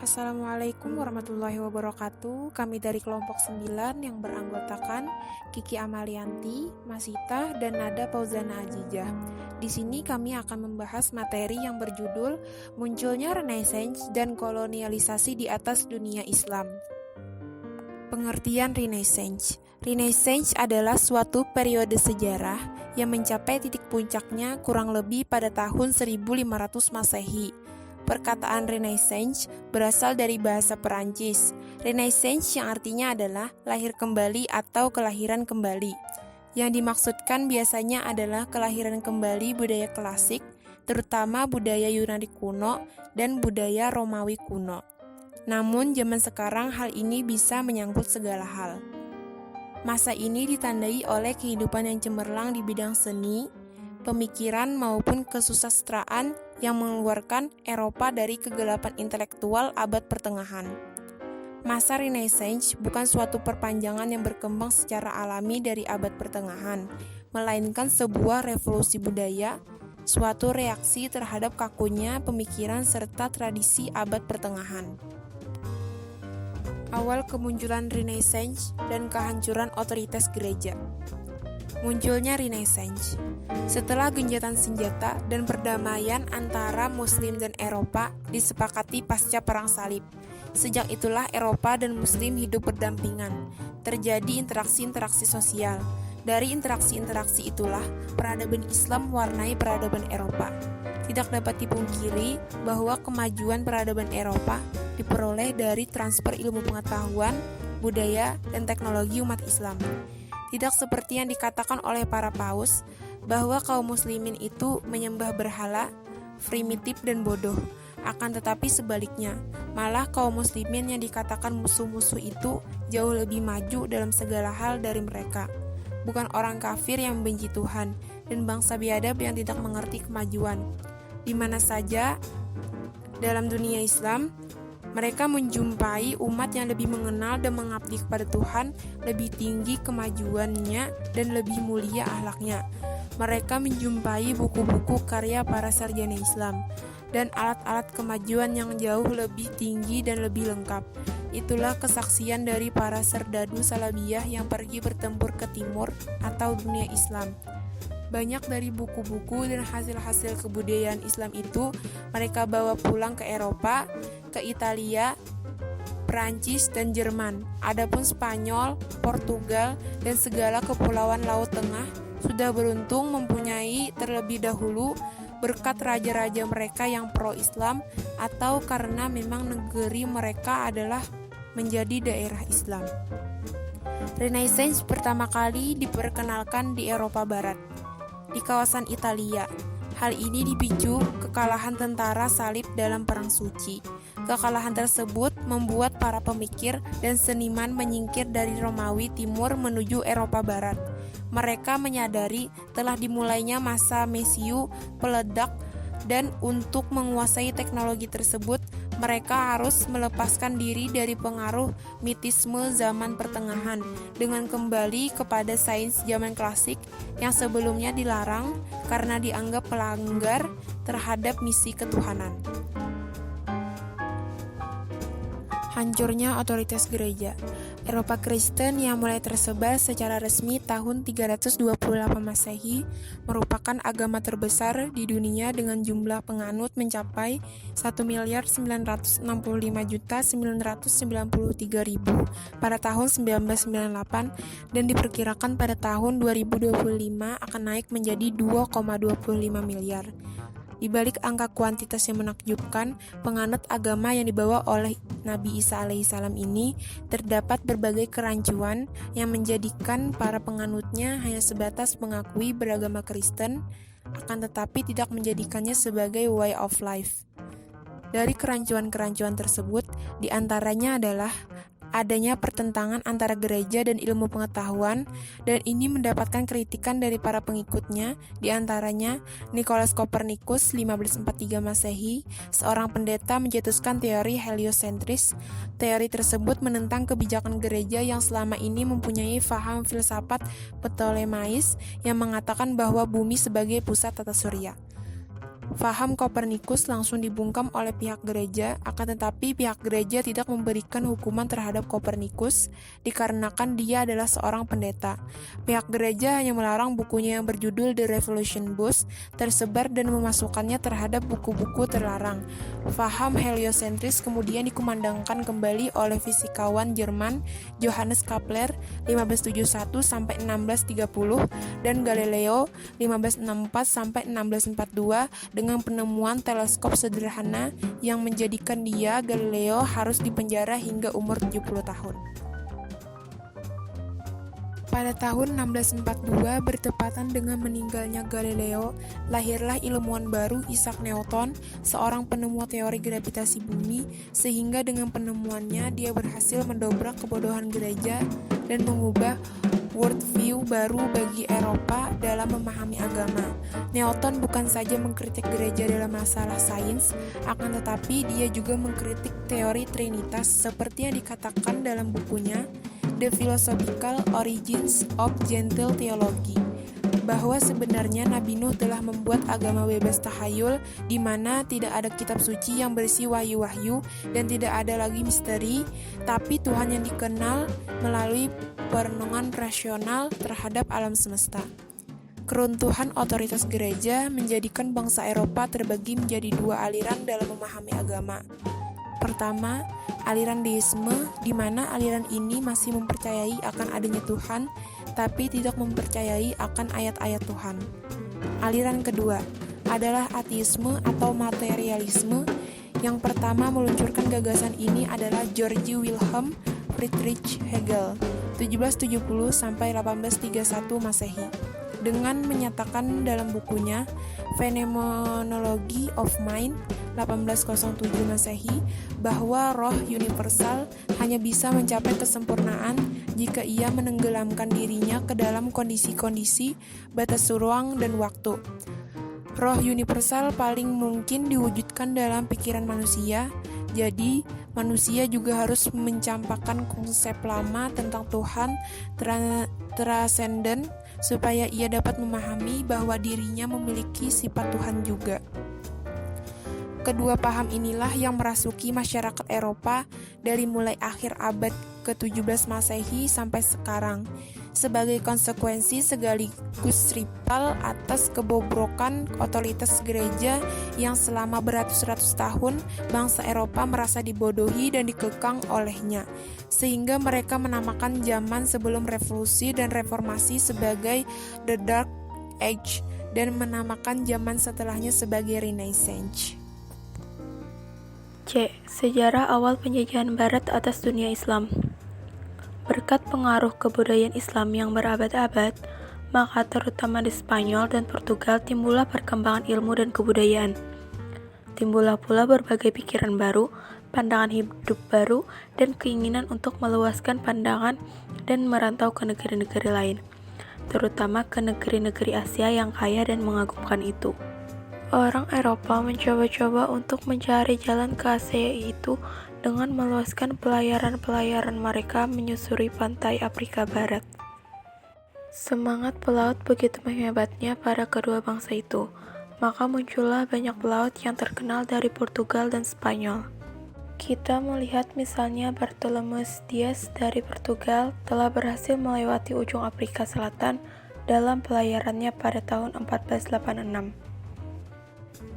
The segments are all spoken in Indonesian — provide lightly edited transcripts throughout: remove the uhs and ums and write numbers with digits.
Assalamualaikum warahmatullahi wabarakatuh. Kami dari kelompok 9 yang beranggotakan Kiki Amalianti, Masita, dan Nada Fauzana Ajijah. Di sini kami akan membahas materi yang berjudul Munculnya Renaissance dan Kolonialisasi di atas Dunia Islam. Pengertian Renaissance. Renaissance adalah suatu periode sejarah yang mencapai titik puncaknya kurang lebih pada tahun 1500 Masehi. Perkataan Renaissance berasal dari bahasa Perancis. Renaissance yang artinya adalah lahir kembali atau kelahiran kembali. Yang dimaksudkan biasanya adalah kelahiran kembali budaya klasik, terutama budaya Yunani kuno dan budaya Romawi kuno. Namun zaman sekarang hal ini bisa menyangkut segala hal. Masa ini ditandai oleh kehidupan yang cemerlang di bidang seni, pemikiran maupun kesusastraan yang mengeluarkan Eropa dari kegelapan intelektual abad pertengahan. Masa Renaissance bukan suatu perpanjangan yang berkembang secara alami dari abad pertengahan, melainkan sebuah revolusi budaya, suatu reaksi terhadap kakunya pemikiran serta tradisi abad pertengahan. Awal kemunculan Renaissance dan kehancuran otoritas gereja. Munculnya Renaissance. Setelah genjatan senjata dan perdamaian antara Muslim dan Eropa disepakati pasca Perang Salib. Sejak itulah Eropa dan Muslim hidup berdampingan. Terjadi interaksi-interaksi sosial. Dari interaksi-interaksi itulah peradaban Islam mewarnai peradaban Eropa. Tidak dapat dipungkiri bahwa kemajuan peradaban Eropa diperoleh dari transfer ilmu pengetahuan, budaya, dan teknologi umat Islam. Tidak seperti yang dikatakan oleh para paus, bahwa kaum muslimin itu menyembah berhala, primitif dan bodoh. Akan tetapi sebaliknya, malah kaum muslimin yang dikatakan musuh-musuh itu jauh lebih maju dalam segala hal dari mereka. Bukan orang kafir yang membenci Tuhan, dan bangsa biadab yang tidak mengerti kemajuan. Di mana saja dalam dunia Islam, mereka menjumpai umat yang lebih mengenal dan mengabdi kepada Tuhan, lebih tinggi kemajuannya dan lebih mulia akhlaknya. Mereka menjumpai buku-buku karya para sarjana Islam dan alat-alat kemajuan yang jauh lebih tinggi dan lebih lengkap. Itulah kesaksian dari para serdadu Salabiyah yang pergi bertempur ke timur atau dunia Islam. Banyak dari buku-buku dan hasil-hasil kebudayaan Islam itu mereka bawa pulang ke Eropa, ke Italia, Perancis, dan Jerman. Adapun Spanyol, Portugal, dan segala kepulauan Laut Tengah sudah beruntung mempunyai terlebih dahulu berkat raja-raja mereka yang pro-Islam atau karena memang negeri mereka adalah menjadi daerah Islam. Renaissance pertama kali diperkenalkan di Eropa Barat, di kawasan Italia. Hal ini dipicu kekalahan tentara salib dalam Perang Suci. Kekalahan tersebut membuat para pemikir dan seniman menyingkir dari Romawi Timur menuju Eropa Barat. Mereka menyadari telah dimulainya masa mesiu peledak dan untuk menguasai teknologi tersebut, mereka harus melepaskan diri dari pengaruh mitisme zaman pertengahan dengan kembali kepada sains zaman klasik yang sebelumnya dilarang karena dianggap pelanggar terhadap misi ketuhanan. Hancurnya otoritas gereja. Eropa Kristen yang mulai tersebar secara resmi tahun 328 Masehi merupakan agama terbesar di dunia dengan jumlah penganut mencapai 1.965.993.000 pada tahun 1998 dan diperkirakan pada tahun 2025 akan naik menjadi 2,25 miliar. Di balik angka kuantitas yang menakjubkan, penganut agama yang dibawa oleh Nabi Isa alaihissalam ini terdapat berbagai kerancuan yang menjadikan para penganutnya hanya sebatas mengakui beragama Kristen, akan tetapi tidak menjadikannya sebagai way of life. Dari kerancuan-kerancuan tersebut, diantaranya adalah adanya pertentangan antara gereja dan ilmu pengetahuan, dan ini mendapatkan kritikan dari para pengikutnya, di antaranya Nikolaus Kopernikus 1543 Masehi, seorang pendeta mencetuskan teori heliosentris. Teori tersebut menentang kebijakan gereja yang selama ini mempunyai faham filsafat Ptolemais yang mengatakan bahwa bumi sebagai pusat tata surya. Faham Kopernikus langsung dibungkam oleh pihak gereja, akan tetapi pihak gereja tidak memberikan hukuman terhadap Kopernikus dikarenakan dia adalah seorang pendeta. Pihak gereja hanya melarang bukunya yang berjudul The Revolution Books tersebar dan memasukkannya terhadap buku-buku terlarang. Faham heliosentris kemudian dikumandangkan kembali oleh fisikawan Jerman Johannes Kepler 1571 sampai 1630 dan Galileo 1564 sampai 1642 dengan penemuan teleskop sederhana yang menjadikan Galileo harus dipenjara hingga umur 70 tahun. Pada tahun 1642, bertepatan dengan meninggalnya Galileo, lahirlah ilmuwan baru Isaac Newton, seorang penemu teori gravitasi bumi, sehingga dengan penemuannya dia berhasil mendobrak kebodohan gereja dan mengubah worldview baru bagi Eropa dalam memahami agama. Newton bukan saja mengkritik gereja dalam masalah sains, akan tetapi dia juga mengkritik teori Trinitas seperti yang dikatakan dalam bukunya The Philosophical Origins of Gentile Theology, bahwa sebenarnya Nabi Nuh telah membuat agama bebas tahayul di mana tidak ada kitab suci yang berisi wahyu-wahyu dan tidak ada lagi misteri, tapi Tuhan yang dikenal melalui perenungan rasional terhadap alam semesta. Keruntuhan otoritas gereja menjadikan bangsa Eropa terbagi menjadi dua aliran dalam memahami agama. Pertama, aliran deisme, di mana aliran ini masih mempercayai akan adanya Tuhan, tapi tidak mempercayai akan ayat-ayat Tuhan. Aliran kedua adalah ateisme atau materialisme. Yang pertama meluncurkan gagasan ini adalah Georg Wilhelm Friedrich Hegel, 1770 sampai 1831 Masehi, dengan menyatakan dalam bukunya Phenomenology of Mind 1807 Masehi bahwa roh universal hanya bisa mencapai kesempurnaan jika ia menenggelamkan dirinya ke dalam kondisi-kondisi batas ruang dan waktu. Roh universal paling mungkin diwujudkan dalam pikiran manusia, jadi manusia juga harus mencampakkan konsep lama tentang Tuhan transenden supaya ia dapat memahami bahwa dirinya memiliki sifat Tuhan juga. Kedua paham inilah yang merasuki masyarakat Eropa dari mulai akhir abad ke-17 Masehi sampai sekarang, sebagai konsekuensi sekaligus rival atas kebobrokan otoritas gereja yang selama beratus-ratus tahun bangsa Eropa merasa dibodohi dan dikekang olehnya, sehingga mereka menamakan zaman sebelum revolusi dan reformasi sebagai The Dark Age dan menamakan zaman setelahnya sebagai Renaissance. C. Sejarah awal penjajahan Barat atas dunia Islam. Berkat pengaruh kebudayaan Islam yang berabad-abad, maka terutama di Spanyol dan Portugal timbullah perkembangan ilmu dan kebudayaan. Timbullah pula berbagai pikiran baru, pandangan hidup baru, dan keinginan untuk meluaskan pandangan dan merantau ke negeri-negeri lain, terutama ke negeri-negeri Asia yang kaya dan mengagumkan itu. Orang Eropa mencoba-coba untuk mencari jalan ke Asia itu dengan meluaskan pelayaran-pelayaran mereka menyusuri pantai Afrika Barat. Semangat pelaut begitu hebatnya pada kedua bangsa itu, maka muncullah banyak pelaut yang terkenal dari Portugal dan Spanyol. Kita melihat misalnya Bartolomeus Dias dari Portugal telah berhasil melewati ujung Afrika Selatan dalam pelayarannya pada tahun 1486.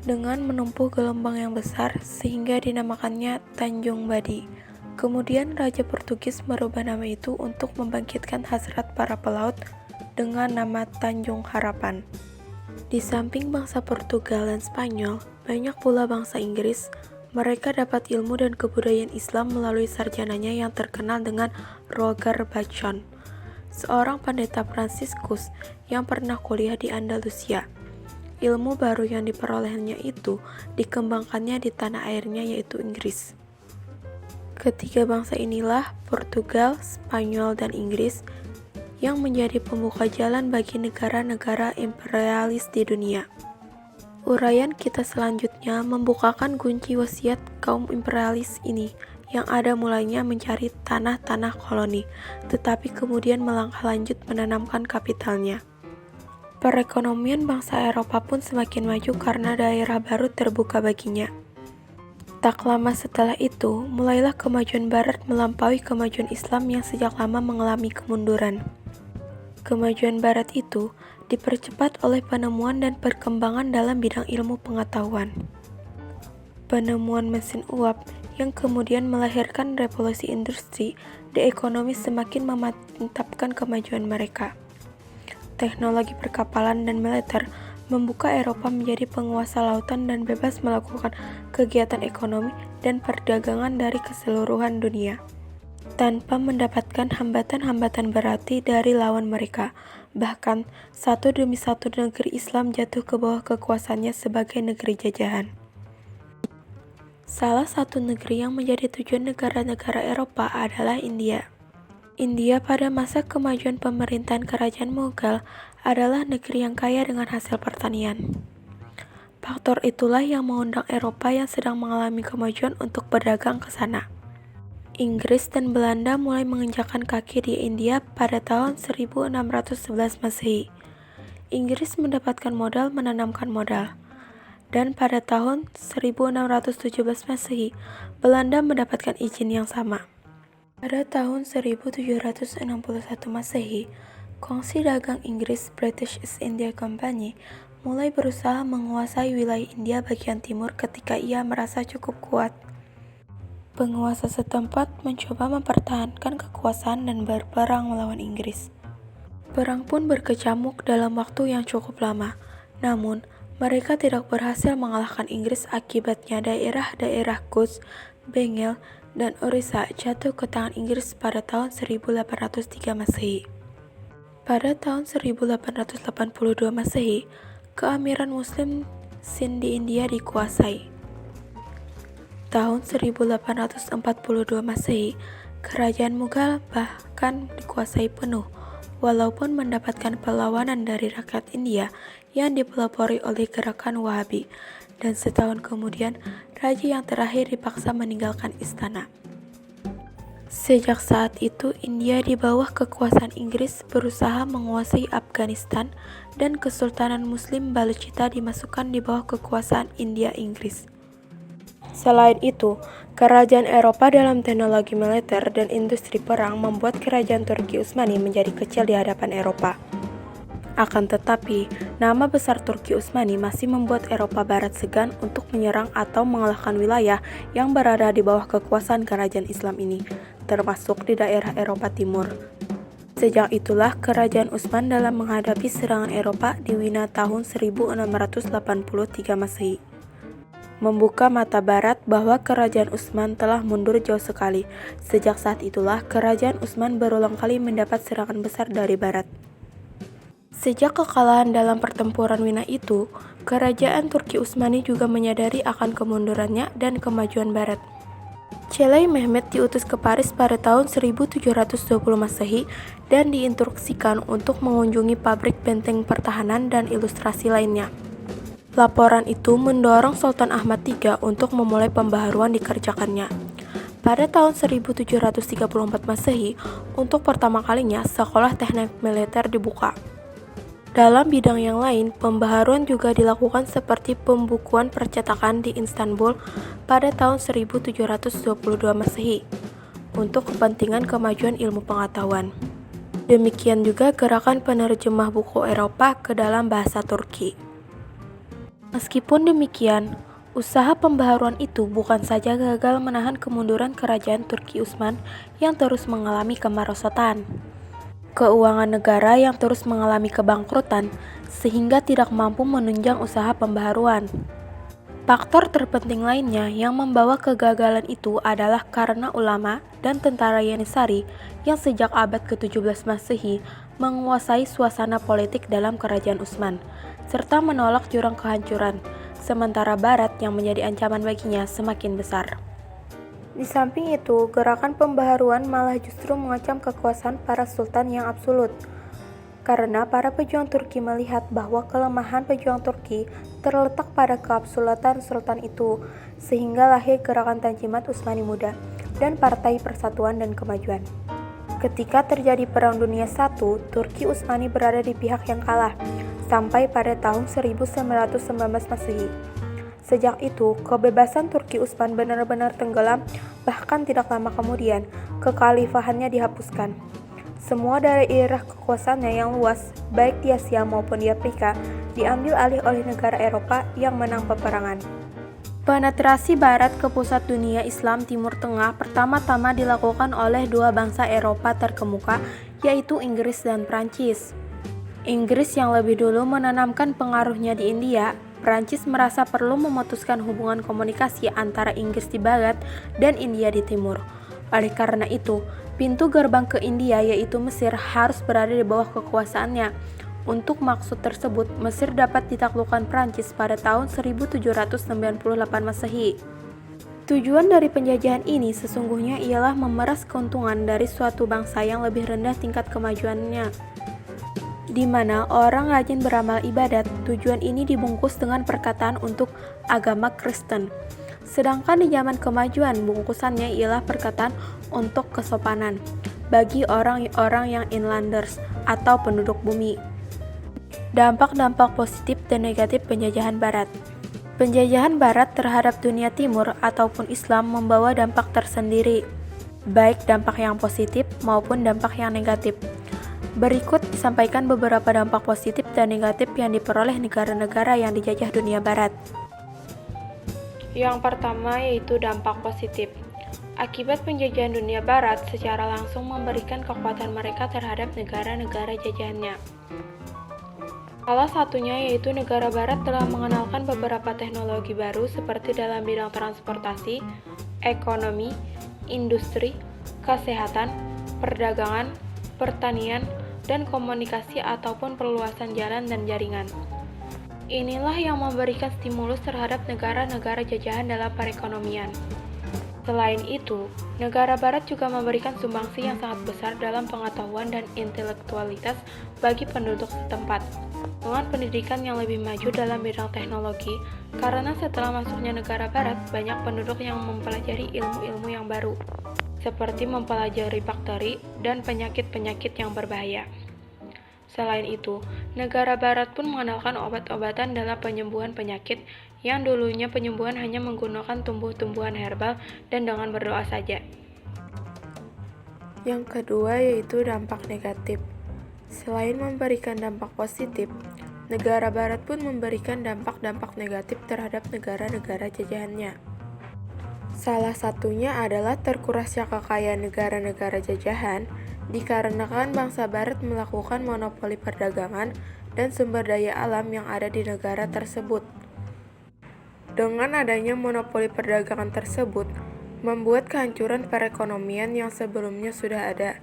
Dengan menempuh gelombang yang besar sehingga dinamakannya Tanjung Badi. Kemudian Raja Portugis merubah nama itu untuk membangkitkan hasrat para pelaut dengan nama Tanjung Harapan. Di samping bangsa Portugal dan Spanyol, banyak pula bangsa Inggris. Mereka dapat ilmu dan kebudayaan Islam melalui sarjananya yang terkenal dengan Roger Bacon, seorang pendeta Fransiskus yang pernah kuliah di Andalusia. Ilmu baru yang diperolehnya itu dikembangkannya di tanah airnya yaitu Inggris. Ketiga bangsa inilah, Portugal, Spanyol, dan Inggris, yang menjadi pembuka jalan bagi negara-negara imperialis di dunia. Uraian kita selanjutnya membukakan kunci wasiat kaum imperialis ini, yang ada mulainya mencari tanah-tanah koloni, tetapi kemudian melangkah lanjut menanamkan kapitalnya. Perekonomian bangsa Eropa pun semakin maju karena daerah baru terbuka baginya. Tak lama setelah itu, mulailah kemajuan Barat melampaui kemajuan Islam yang sejak lama mengalami kemunduran. Kemajuan Barat itu dipercepat oleh penemuan dan perkembangan dalam bidang ilmu pengetahuan. Penemuan mesin uap yang kemudian melahirkan revolusi industri di ekonomi semakin memantapkan kemajuan mereka. Teknologi perkapalan dan militer membuka Eropa menjadi penguasa lautan dan bebas melakukan kegiatan ekonomi dan perdagangan dari keseluruhan dunia, tanpa mendapatkan hambatan-hambatan berarti dari lawan mereka. Bahkan, satu demi satu negeri Islam jatuh ke bawah kekuasaannya sebagai negeri jajahan. Salah satu negeri yang menjadi tujuan negara-negara Eropa adalah India. India pada masa kemajuan pemerintahan Kerajaan Mughal adalah negeri yang kaya dengan hasil pertanian. Faktor itulah yang mengundang Eropa yang sedang mengalami kemajuan untuk berdagang ke sana. Inggris dan Belanda mulai menginjakkan kaki di India pada tahun 1611 Masehi. Inggris mendapatkan modal menanamkan modal. Dan pada tahun 1617 Masehi, Belanda mendapatkan izin yang sama. Pada tahun 1761 Masehi, Kongsi Dagang Inggris British East India Company mulai berusaha menguasai wilayah India bagian timur ketika ia merasa cukup kuat. Penguasa setempat mencoba mempertahankan kekuasaan dan berperang melawan Inggris. Perang pun berkecamuk dalam waktu yang cukup lama, namun mereka tidak berhasil mengalahkan Inggris. Akibatnya daerah-daerah Kutch, Bengal, dan Orissa jatuh ke tangan Inggris pada tahun 1803 Masehi. Pada tahun 1882 Masehi, keamiran Muslim Sind di India dikuasai. Tahun 1842 Masehi, Kerajaan Mughal bahkan dikuasai penuh, walaupun mendapatkan perlawanan dari rakyat India yang dipelopori oleh gerakan Wahabi, dan setahun kemudian raja yang terakhir dipaksa meninggalkan istana. Sejak saat itu, India di bawah kekuasaan Inggris berusaha menguasai Afghanistan dan Kesultanan Muslim Baluchista dimasukkan di bawah kekuasaan India-Inggris. Selain itu, kerajaan Eropa dalam teknologi militer dan industri perang membuat kerajaan Turki Utsmani menjadi kecil di hadapan Eropa. Akan tetapi, nama besar Turki Utsmani masih membuat Eropa Barat segan untuk menyerang atau mengalahkan wilayah yang berada di bawah kekuasaan kerajaan Islam ini, termasuk di daerah Eropa Timur. Sejak itulah kerajaan Utsman dalam menghadapi serangan Eropa di Wina tahun 1683 Masehi membuka mata Barat bahwa kerajaan Utsman telah mundur jauh sekali. Sejak saat itulah kerajaan Utsman berulang kali mendapat serangan besar dari Barat. Sejak kekalahan dalam pertempuran Wina itu, kerajaan Turki Utsmani juga menyadari akan kemundurannya dan kemajuan Barat. Chelay Mehmet diutus ke Paris pada tahun 1720 Masehi dan diinstruksikan untuk mengunjungi pabrik benteng pertahanan dan ilustrasi lainnya. Laporan itu mendorong Sultan Ahmad III untuk memulai pembaharuan dikerjakannya. Pada tahun 1734 Masehi, untuk pertama kalinya sekolah teknik militer dibuka. Dalam bidang yang lain, pembaharuan juga dilakukan seperti pembukuan percetakan di Istanbul pada tahun 1722 Masehi untuk kepentingan kemajuan ilmu pengetahuan. Demikian juga gerakan penerjemah buku Eropa ke dalam bahasa Turki. Meskipun demikian, usaha pembaharuan itu bukan saja gagal menahan kemunduran kerajaan Turki Utsman yang terus mengalami kemerosotan, keuangan negara yang terus mengalami kebangkrutan, sehingga tidak mampu menunjang usaha pembaharuan. Faktor terpenting lainnya yang membawa kegagalan itu adalah karena ulama dan tentara Yanisari yang sejak abad ke-17 Masehi menguasai suasana politik dalam kerajaan Utsman, serta menolak jurang kehancuran, sementara Barat yang menjadi ancaman baginya semakin besar. Di samping itu, gerakan pembaharuan malah justru mengancam kekuasaan para sultan yang absolut, karena para pejuang Turki melihat bahwa kelemahan pejuang Turki terletak pada keabsulatan sultan itu, sehingga lahir gerakan Tanzimat Utsmani Muda dan Partai Persatuan dan Kemajuan. Ketika terjadi Perang Dunia I, Turki Utsmani berada di pihak yang kalah. sampai pada tahun 1919 Masehi. Sejak itu, kebebasan Turki Utsman benar-benar tenggelam, bahkan tidak lama kemudian, kekhalifahannya dihapuskan. Semua daerah kekuasaannya yang luas, baik di Asia maupun di Afrika, diambil alih oleh negara Eropa yang menang peperangan. Penetrasi Barat ke pusat dunia Islam Timur Tengah pertama-tama dilakukan oleh dua bangsa Eropa terkemuka, yaitu Inggris dan Prancis. Inggris yang lebih dulu menanamkan pengaruhnya di India, Prancis merasa perlu memutuskan hubungan komunikasi antara Inggris di Barat dan India di Timur. Oleh karena itu, pintu gerbang ke India yaitu Mesir harus berada di bawah kekuasaannya. Untuk maksud tersebut, Mesir dapat ditaklukkan Prancis pada tahun 1798 Masehi. Tujuan dari penjajahan ini sesungguhnya ialah memeras keuntungan dari suatu bangsa yang lebih rendah tingkat kemajuannya, di mana orang rajin beramal ibadat. Tujuan ini dibungkus dengan perkataan untuk agama Kristen. Sedangkan di zaman kemajuan, bungkusannya ialah perkataan untuk kesopanan bagi orang-orang yang inlanders atau penduduk bumi. Dampak-dampak positif dan negatif penjajahan Barat. Penjajahan Barat terhadap dunia Timur ataupun Islam membawa dampak tersendiri, baik dampak yang positif maupun dampak yang negatif. Berikut disampaikan beberapa dampak positif dan negatif yang diperoleh negara-negara yang dijajah dunia Barat. Yang pertama yaitu dampak positif. Akibat penjajahan dunia Barat secara langsung memberikan kekuatan mereka terhadap negara-negara jajahannya. Salah satunya yaitu negara Barat telah mengenalkan beberapa teknologi baru seperti dalam bidang transportasi, ekonomi, industri, kesehatan, perdagangan, pertanian, dan komunikasi ataupun perluasan jalan dan jaringan. Inilah yang memberikan stimulus terhadap negara-negara jajahan dalam perekonomian. Selain itu, negara Barat juga memberikan sumbangsi yang sangat besar dalam pengetahuan dan intelektualitas bagi penduduk setempat, dengan pendidikan yang lebih maju dalam bidang teknologi, karena setelah masuknya negara Barat, banyak penduduk yang mempelajari ilmu-ilmu yang baru, seperti mempelajari bakteri dan penyakit-penyakit yang berbahaya. Selain itu, negara Barat pun mengenalkan obat-obatan dalam penyembuhan penyakit yang dulunya penyembuhan hanya menggunakan tumbuh-tumbuhan herbal dan dengan berdoa saja. Yang kedua yaitu dampak negatif. Selain memberikan dampak positif, negara Barat pun memberikan dampak-dampak negatif terhadap negara-negara jajahannya. Salah satunya adalah terkurasnya kekayaan negara-negara jajahan dikarenakan bangsa Barat melakukan monopoli perdagangan dan sumber daya alam yang ada di negara tersebut. Dengan adanya monopoli perdagangan tersebut, membuat kehancuran perekonomian yang sebelumnya sudah ada.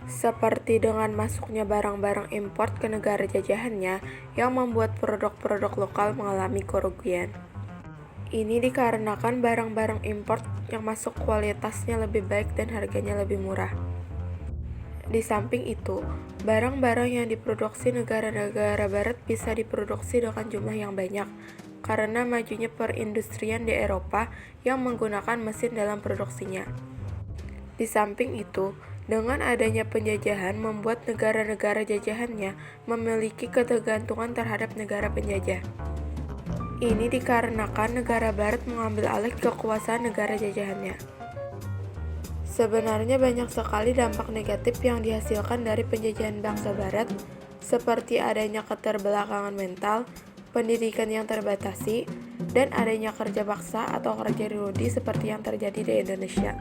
Seperti dengan masuknya barang-barang impor ke negara jajahannya yang membuat produk-produk lokal mengalami kerugian. Ini dikarenakan barang-barang impor yang masuk kualitasnya lebih baik dan harganya lebih murah. Di samping itu, barang-barang yang diproduksi negara-negara Barat bisa diproduksi dengan jumlah yang banyak, karena majunya perindustrian di Eropa yang menggunakan mesin dalam produksinya. Di samping itu, dengan adanya penjajahan membuat negara-negara jajahannya memiliki ketergantungan terhadap negara penjajah. Ini dikarenakan negara Barat mengambil alih kekuasaan negara jajahannya. Sebenarnya banyak sekali dampak negatif yang dihasilkan dari penjajahan bangsa Barat, seperti adanya keterbelakangan mental, pendidikan yang terbatasi, dan adanya kerja paksa atau kerja rudi seperti yang terjadi di Indonesia.